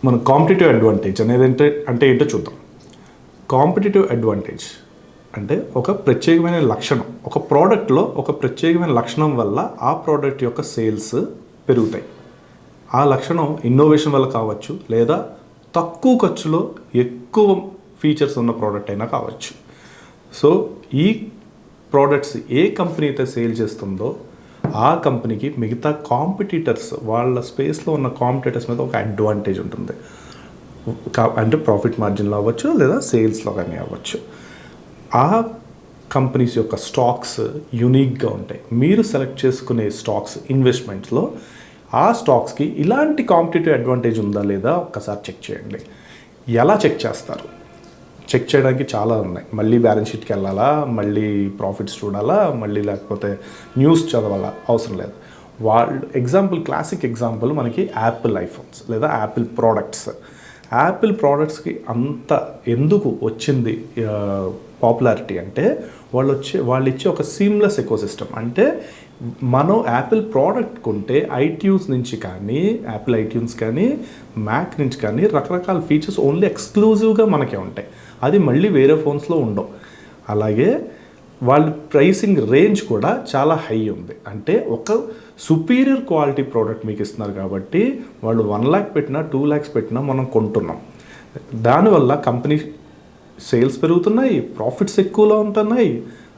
మన competitive advantage అనేది అంటే ఏంటో చూద్దాం. కాంపిటేటివ్ అడ్వాంటేజ్ అంటే ఒక ప్రత్యేకమైన లక్షణం, ఒక ప్రోడక్ట్లో ఒక ప్రత్యేకమైన లక్షణం వల్ల ఆ ప్రోడక్ట్ యొక్క సేల్స్ పెరుగుతాయి. ఆ లక్షణం ఇన్నోవేషన్ వల్ల కావచ్చు, లేదా తక్కువ ఖర్చులో ఎక్కువ ఫీచర్స్ ఉన్న ప్రోడక్ట్ అయినా కావచ్చు. సో ఈ ప్రోడక్ట్స్ ఏ కంపెనీ అయితే సేల్ చేస్తుందో ఆ కంపెనీకి మిగతా కాంపిటీటర్స్, వాళ్ళ స్పేస్లో ఉన్న కాంపిటీటర్స్ మీద ఒక అడ్వాంటేజ్ ఉంటుంది. అంటే ప్రాఫిట్ మార్జిన్లో అవ్వచ్చు, లేదా సేల్స్లో కానీ అవ్వచ్చు. ఆ కంపెనీస్ యొక్క స్టాక్స్ యూనిక్గా ఉంటాయి. మీరు సెలెక్ట్ చేసుకునే స్టాక్స్ ఇన్వెస్ట్మెంట్స్లో ఆ స్టాక్స్కి ఇలాంటి కాంపిటేటివ్ అడ్వాంటేజ్ ఉందా లేదా ఒక్కసారి చెక్ చేయండి. ఎలా చెక్ చేస్తారు? చెక్ చేయడానికి చాలా ఉన్నాయి. మళ్ళీ బ్యాలెన్స్ షీట్కి వెళ్ళాలా, మళ్ళీ ప్రాఫిట్స్ చూడాలా, మళ్ళీ లేకపోతే న్యూస్ చదవాలా, అవసరం లేదు. వాళ్ళు క్లాసిక్ ఎగ్జాంపుల్ మనకి యాపిల్ ఐఫోన్స్ లేదా యాపిల్ ప్రోడక్ట్స్. యాపిల్ ప్రోడక్ట్స్కి అంత ఎందుకు వచ్చింది పాపులారిటీ అంటే వాళ్ళు ఇచ్చే ఒక సీమ్లెస్ ఎకోసిస్టమ్. అంటే మనం యాపిల్ ప్రోడక్ట్ కొంటే ఐట్యూన్స్ నుంచి కానీ, యాపిల్ ఐట్యూన్స్ కానీ, మ్యాక్ నుంచి కానీ రకరకాల ఫీచర్స్ ఓన్లీ ఎక్స్క్లూజివ్గా మనకే ఉంటాయి. అది మళ్ళీ వేరే ఫోన్స్లో ఉండవు. అలాగే వాళ్ళ ప్రైసింగ్ రేంజ్ కూడా చాలా హై ఉంది. అంటే ఒక సుపీరియర్ క్వాలిటీ ప్రోడక్ట్ మీకు ఇస్తున్నారు కాబట్టి వాళ్ళు 1 lakh పెట్టినా 2 lakhs పెట్టినా మనం కొంటున్నాం. దానివల్ల కంపెనీ సేల్స్ పెరుగుతున్నాయి, ప్రాఫిట్స్ ఎక్కువలో ఉంటున్నాయి.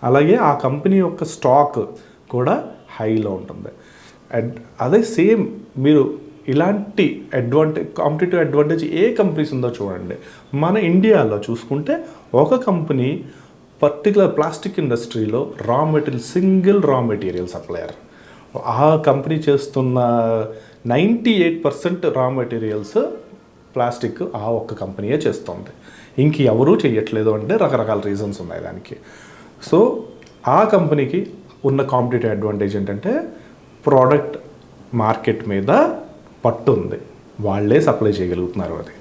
అలాగే ఆ కంపెనీ యొక్క స్టాక్ కూడా హైలో ఉంటుంది. అదే సేమ్ మీరు ఇలాంటి కాంపిటేటివ్ అడ్వాంటేజ్ ఏ కంపెనీస్ ఉందో చూడండి. మన ఇండియాలో చూసుకుంటే ఒక కంపెనీ పర్టికులర్ ప్లాస్టిక్ ఇండస్ట్రీలో సింగిల్ రా మెటీరియల్ సప్లయర్. ఆ కంపెనీ చేస్తున్న 98% రా మెటీరియల్స్ ప్లాస్టిక్ ఆ ఒక్క కంపెనీయే చేస్తుంది. ఇంక ఎవరూ చేయట్లేదు అంటే రకరకాల రీజన్స్ ఉన్నాయి దానికి. సో ఆ కంపెనీకి ఉన్న కాంపిటేటివ్ అడ్వాంటేజ్ ఏంటంటే ప్రోడక్ట్ మార్కెట్ మీద పట్టు ఉంది, వాళ్ళే సప్లై చేయగలుగుతున్నారు అది.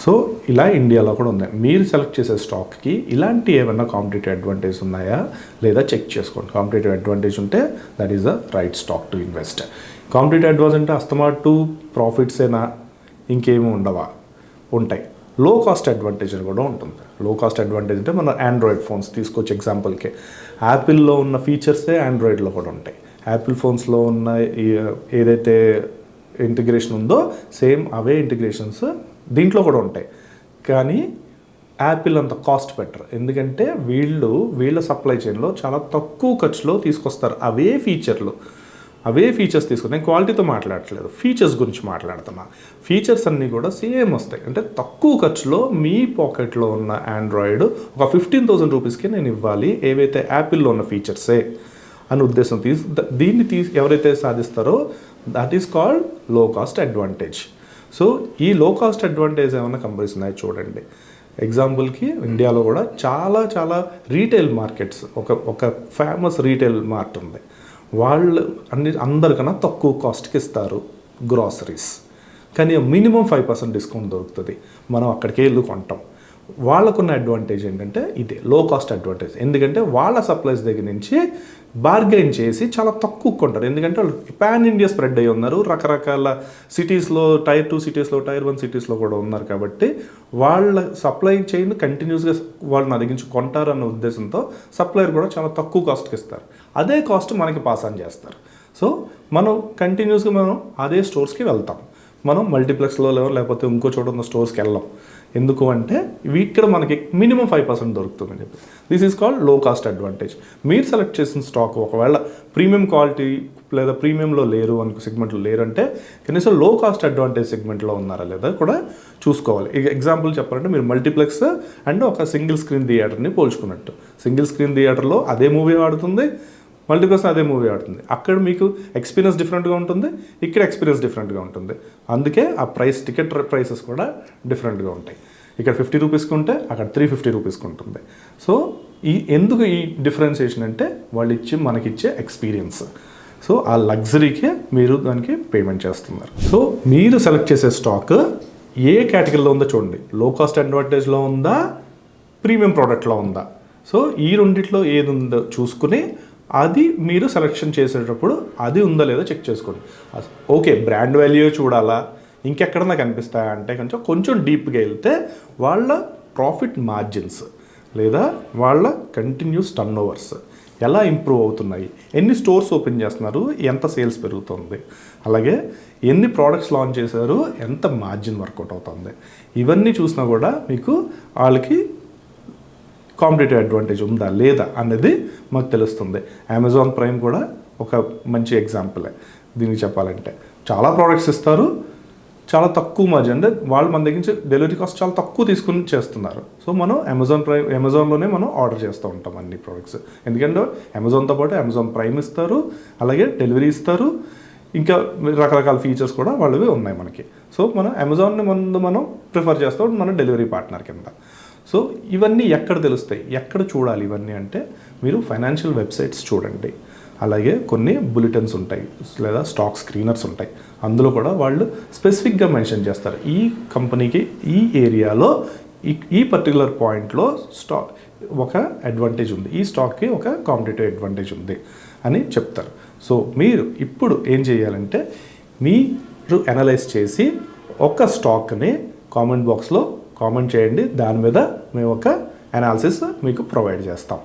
సో ఇలా ఇండియాలో కూడా ఉంది. మీరు సెలెక్ట్ చేసే స్టాక్కి ఇలాంటి ఏమైనా కాంపిటేటివ్ అడ్వాంటేజ్ ఉన్నాయా లేదా చెక్ చేసుకోండి. కాంపిటేటివ్ అడ్వాంటేజ్ ఉంటే that is the right stock to invest. Competitive advantage అంటే అస్తమాటు ప్రాఫిట్సేనా, ఇంకేమీ ఉండవా? ఉంటాయి. లో కాస్ట్ అడ్వాంటేజ్ అని కూడా ఉంటుంది. లో కాస్ట్ అడ్వాంటేజ్ అంటే మన ఆండ్రాయిడ్ ఫోన్స్ తీసుకోవచ్చు. ఎగ్జాంపుల్కి యాపిల్లో ఉన్న ఫీచర్సే ఆండ్రాయిడ్లో కూడా ఉంటాయి. యాపిల్ ఫోన్స్లో ఉన్న ఏదైతే ఇంటిగ్రేషన్ ఉందో సేమ్ అవే ఇంటిగ్రేషన్స్ దీంట్లో కూడా ఉంటాయి. కానీ యాపిల్ అంత కాస్ట్ బెటర్. ఎందుకంటే వీళ్ళ సప్లై చైన్లో చాలా తక్కువ ఖర్చులో తీసుకొస్తారు అవే ఫీచర్స్ తీసుకుని. నేను క్వాలిటీతో మాట్లాడట్లేదు, ఫీచర్స్ గురించి మాట్లాడుతున్నా. ఫీచర్స్ అన్నీ కూడా సేమ్ వస్తాయి. అంటే తక్కువ ఖర్చులో మీ పాకెట్లో ఉన్న ఆండ్రాయిడ్ ఒక 15,000 రూపీస్కి నేను ఇవ్వాలి, ఏవైతే యాపిల్లో ఉన్న ఫీచర్సే అని ఉద్దేశం దీన్ని ఎవరైతే సాధిస్తారో దట్ ఈస్ కాల్డ్ లో కాస్ట్ అడ్వాంటేజ్. సో ఈ లో కాస్ట్ అడ్వాంటేజ్ ఏమైనా కంపెనీస్ ఉన్నాయో చూడండి. ఎగ్జాంపుల్కి ఇండియాలో కూడా చాలా రీటైల్ మార్కెట్స్, ఒక ఫేమస్ రీటైల్ మార్ట్ ఉంది. వాళ్ళు అందరికన్నా తక్కువ కాస్ట్కి ఇస్తారు గ్రాసరీస్, కానీ మినిమం 5% డిస్కౌంట్ దొరుకుతుంది. మనం అక్కడికే వెళ్ళి కొంటాం. వాళ్ళకున్న అడ్వాంటేజ్ ఏంటంటే ఇదే లో కాస్ట్ అడ్వాంటేజ్. ఎందుకంటే వాళ్ళ సప్లైస్ దగ్గర నుంచి బార్గెయిన్ చేసి చాలా తక్కువ కొంటారు. ఎందుకంటే వాళ్ళు పాన్ ఇండియా స్ప్రెడ్ అయ్యి ఉన్నారు, రకరకాల సిటీస్లో, టైర్ 2 సిటీస్లో, టైర్ 1 సిటీస్లో కూడా ఉన్నారు. కాబట్టి వాళ్ళ సప్లై చైన్ కంటిన్యూస్గా వాళ్ళని అదిగించి కొంటారన్న ఉద్దేశంతో సప్లయర్ కూడా చాలా తక్కువ కాస్ట్కి ఇస్తారు. అదే కాస్ట్ మనకి పాస్ ఆన్ చేస్తారు. సో మనం కంటిన్యూస్గా అదే స్టోర్స్కి వెళ్తాం. మనం మల్టీప్లెక్స్లో లేకపోతే ఇంకో చోట ఉన్న స్టోర్స్కి వెళ్ళాం. ఎందుకు అంటే ఇక్కడ మనకి మినిమం 5% దొరుకుతుందని చెప్పి. దిస్ ఈజ్ కాల్డ్ లో కాస్ట్ అడ్వాంటేజ్. మీరు సెలెక్ట్ చేసిన స్టాక్ ఒకవేళ ప్రీమియం క్వాలిటీ లేదా ప్రీమియంలో లేరు సెగ్మెంట్లో లేరు అంటే కనీసం లో కాస్ట్ అడ్వాంటేజ్ సెగ్మెంట్లో ఉన్నారా లేదా కూడా చూసుకోవాలి. ఎగ్జాంపుల్ చెప్పాలంటే మీరు మల్టీప్లెక్స్ అండ్ ఒక సింగిల్ స్క్రీన్ థియేటర్ని పోల్చుకున్నట్టు. సింగిల్ స్క్రీన్ థియేటర్లో అదే మూవీ ఆడుతుంది, మల్టీప్లెక్స్ అదే మూవీ ఆడుతుంది. అక్కడ మీకు ఎక్స్పీరియన్స్ డిఫరెంట్గా ఉంటుంది, ఇక్కడ ఎక్స్పీరియన్స్ డిఫరెంట్గా ఉంటుంది. అందుకే ఆ టికెట్ ప్రైసెస్ కూడా డిఫరెంట్గా ఉంటాయి. ఇక్కడ 50 రూపీస్కి ఉంటే అక్కడ 350 రూపీస్కి ఉంటుంది. సో ఎందుకు ఈ డిఫరెన్సియేషన్ అంటే వాళ్ళు మనకిచ్చే ఎక్స్పీరియన్స్. సో ఆ లగ్జరీకే మీరు దానికి పేమెంట్ చేస్తున్నారు. సో మీరు సెలెక్ట్ చేసే స్టాక్ ఏ కేటగిరీలో ఉందో చూడండి. లో కాస్ట్ అడ్వాంటేజ్లో ఉందా, ప్రీమియం ప్రోడక్ట్లో ఉందా? సో ఈ రెండిట్లో ఏది ఉందో చూసుకుని అది మీరు సెలెక్షన్ చేసేటప్పుడు అది ఉందా లేదా చెక్ చేసుకోండి. ఓకే, బ్రాండ్ వాల్యూ చూడాలా, ఇంకెక్కడన్నా కనిపిస్తాయా అంటే కొంచెం డీప్గా వెళ్తే వాళ్ళ ప్రాఫిట్ మార్జిన్స్ లేదా వాళ్ళ కంటిన్యూస్ టర్న్ ఓవర్స్ ఎలా ఇంప్రూవ్ అవుతున్నాయి, ఎన్ని స్టోర్స్ ఓపెన్ చేస్తున్నారు, ఎంత సేల్స్ పెరుగుతుంది, అలాగే ఎన్ని ప్రోడక్ట్స్ లాంచ్ చేశారు, ఎంత మార్జిన్ వర్కౌట్ అవుతుంది, ఇవన్నీ చూసినా కూడా మీకు వాళ్ళకి కాంపిటేటివ్ అడ్వాంటేజ్ ఉందా లేదా అనేది మాకు తెలుస్తుంది. అమెజాన్ ప్రైమ్ కూడా ఒక మంచి ఎగ్జాంపులే దీనికి చెప్పాలంటే. చాలా ప్రోడక్ట్స్ ఇస్తారు, చాలా తక్కువ మార్జిన్, అంటే వాళ్ళు మన దగ్గర నుంచి డెలివరీ కాస్ట్ చాలా తక్కువ తీసుకుని చేస్తున్నారు. సో మనం అమెజాన్లోనే మనం ఆర్డర్ చేస్తూ ఉంటాం అన్ని ప్రోడక్ట్స్, ఎందుకంటే అమెజాన్తో పాటు అమెజాన్ ప్రైమ్ ఇస్తారు, అలాగే డెలివరీ ఇస్తారు, ఇంకా రకరకాల ఫీచర్స్ కూడా వాళ్ళవి ఉన్నాయి మనకి. సో మనం అమెజాన్ని మనం ప్రిఫర్ చేస్తాం మన డెలివరీ పార్ట్నర్ కింద. సో ఇవన్నీ ఎక్కడ తెలుస్తాయి, ఎక్కడ చూడాలి ఇవన్నీ అంటే మీరు ఫైనాన్షియల్ వెబ్సైట్స్ చూడండి, అలాగే కొన్ని బులెటిన్స్ ఉంటాయి లేదా స్టాక్ స్క్రీనర్స్ ఉంటాయి, అందులో కూడా వాళ్ళు స్పెసిఫిక్గా మెన్షన్ చేస్తారు ఈ కంపెనీకి ఈ ఏరియాలో ఈ పర్టికులర్ పాయింట్లో స్టాక్ ఒక అడ్వాంటేజ్ ఉంది, ఈ స్టాక్కి ఒక కాంపిటేటివ్ అడ్వాంటేజ్ ఉంది అని చెప్తారు. సో మీరు ఇప్పుడు ఏం చేయాలంటే మీరు అనలైజ్ చేసి ఒక స్టాక్ని కామెంట్ బాక్స్లో కామెంట్ చేయండి, దాని మీద మేము ఒక అనాలిసిస్ మీకు ప్రొవైడ్ చేస్తాం.